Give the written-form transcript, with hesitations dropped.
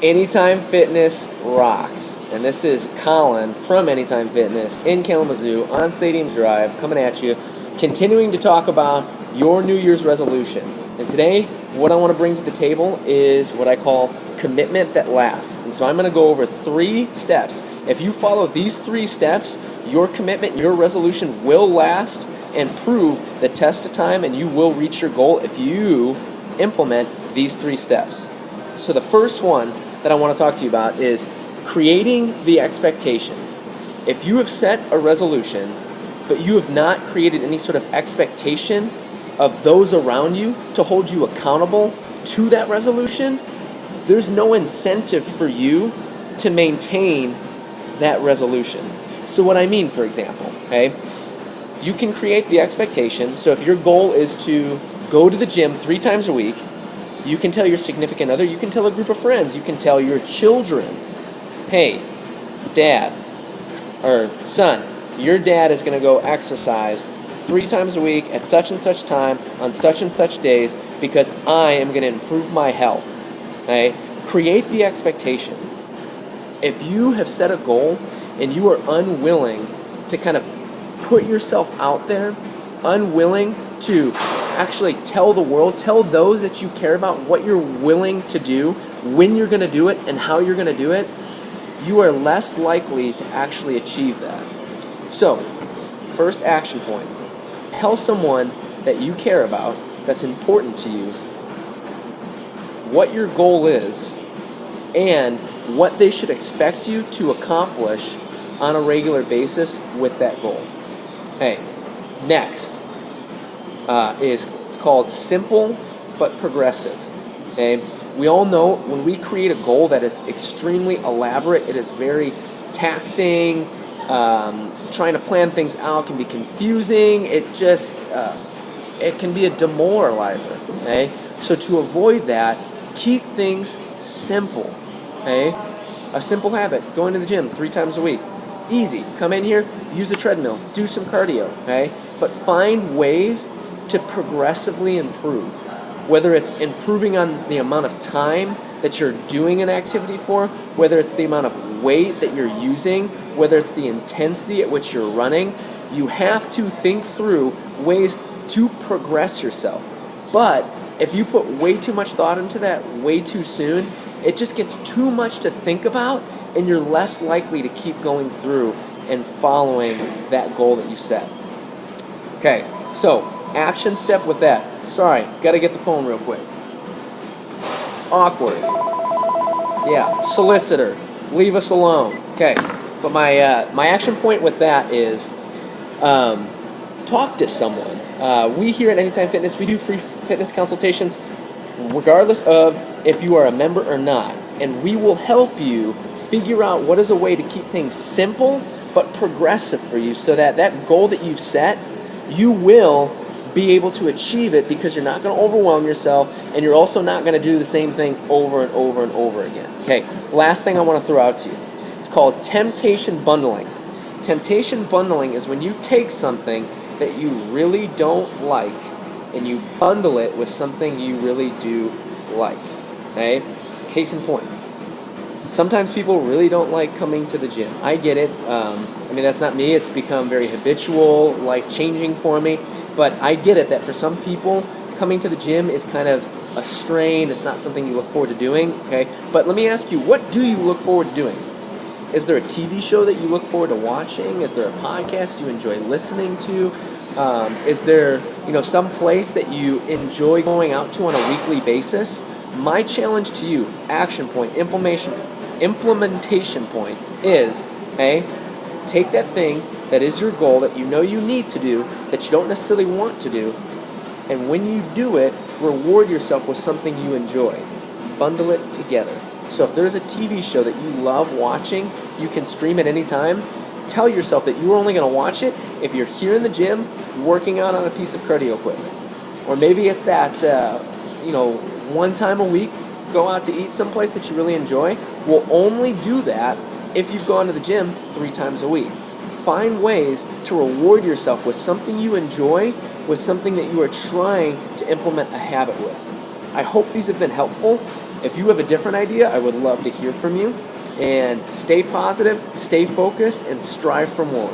Anytime Fitness rocks. And this is Colin from Anytime Fitness in Kalamazoo on Stadium Drive coming at you, continuing to talk about your New Year's resolution. And today, what I want to bring to the table is what I call commitment that lasts. And so I'm going to go over 3 steps. If you follow these 3 steps, your commitment, your resolution will last and prove the test of time, and you will reach your goal if you implement these 3 steps. So the first one that I want to talk to you about is creating the expectation. If you have set a resolution, but you have not created any sort of expectation of those around you to hold you accountable to that resolution, there's no incentive for you to maintain that resolution. So what I mean, for example, okay, you can create the expectation. So if your goal is to go to the gym 3 times a week, you can tell your significant other, you can tell a group of friends, you can tell your children, hey, dad or son, your dad is going to go exercise 3 times a week at such and such time on such and such days because I am going to improve my health. Okay? Create the expectation. If you have set a goal and you are unwilling to kind of put yourself out there, unwilling to actually tell the world, tell those that you care about what you're willing to do, when you're going to do it, and how you're going to do it, you are less likely to actually achieve that. So, first action point, tell someone that you care about, that's important to you, what your goal is, and what they should expect you to accomplish on a regular basis with that goal. Hey, next it's called simple but progressive. Okay, we all know when we create a goal that is extremely elaborate, it is very taxing. Trying to plan things out can be confusing. It just it can be a demoralizer. Okay, so to avoid that, keep things simple. Okay, a simple habit: going to the gym 3 times a week. Easy. Come in here, use a treadmill, do some cardio. Okay, but find ways to progressively improve. Whether it's improving on the amount of time that you're doing an activity for, whether it's the amount of weight that you're using, whether it's the intensity at which you're running, you have to think through ways to progress yourself. But if you put way too much thought into that way too soon, it just gets too much to think about, and you're less likely to keep going through and following that goal that you set. Okay, so action step with that. Sorry, gotta get the phone real quick. Awkward. Yeah, solicitor, leave us alone. Okay, but my action point with that is talk to someone. We here at Anytime Fitness, we do free fitness consultations regardless of if you are a member or not. And we will help you figure out what is a way to keep things simple but progressive for you so that that goal that you've set, you will be able to achieve it because you're not going to overwhelm yourself, and you're also not going to do the same thing over and over and over again. Okay, last thing I want to throw out to you. It's called temptation bundling. Temptation bundling is when you take something that you really don't like and you bundle it with something you really do like. Okay? Case in point. Sometimes people really don't like coming to the gym. I get it. That's not me. It's become very habitual, life-changing for me. But I get it that for some people, coming to the gym is kind of a strain. It's not something you look forward to doing. Okay? But let me ask you, what do you look forward to doing? Is there a TV show that you look forward to watching? Is there a podcast you enjoy listening to? Is there, some place that you enjoy going out to on a weekly basis? My challenge to you, action point, implementation point is, hey, take that thing that is your goal that you know you need to do, that you don't necessarily want to do, and when you do it, reward yourself with something you enjoy. Bundle it together. So if there's a TV show that you love watching, you can stream at any time. Tell yourself that you're only going to watch it if you're here in the gym working out on a piece of cardio equipment. Or maybe it's that, 1 time a week, go out to eat someplace that you really enjoy. We'll only do that if you've gone to the gym 3 times a week. Find ways to reward yourself with something you enjoy, with something that you are trying to implement a habit with. I hope these have been helpful. If you have a different idea, I would love to hear from you. And stay positive, stay focused, and strive for more.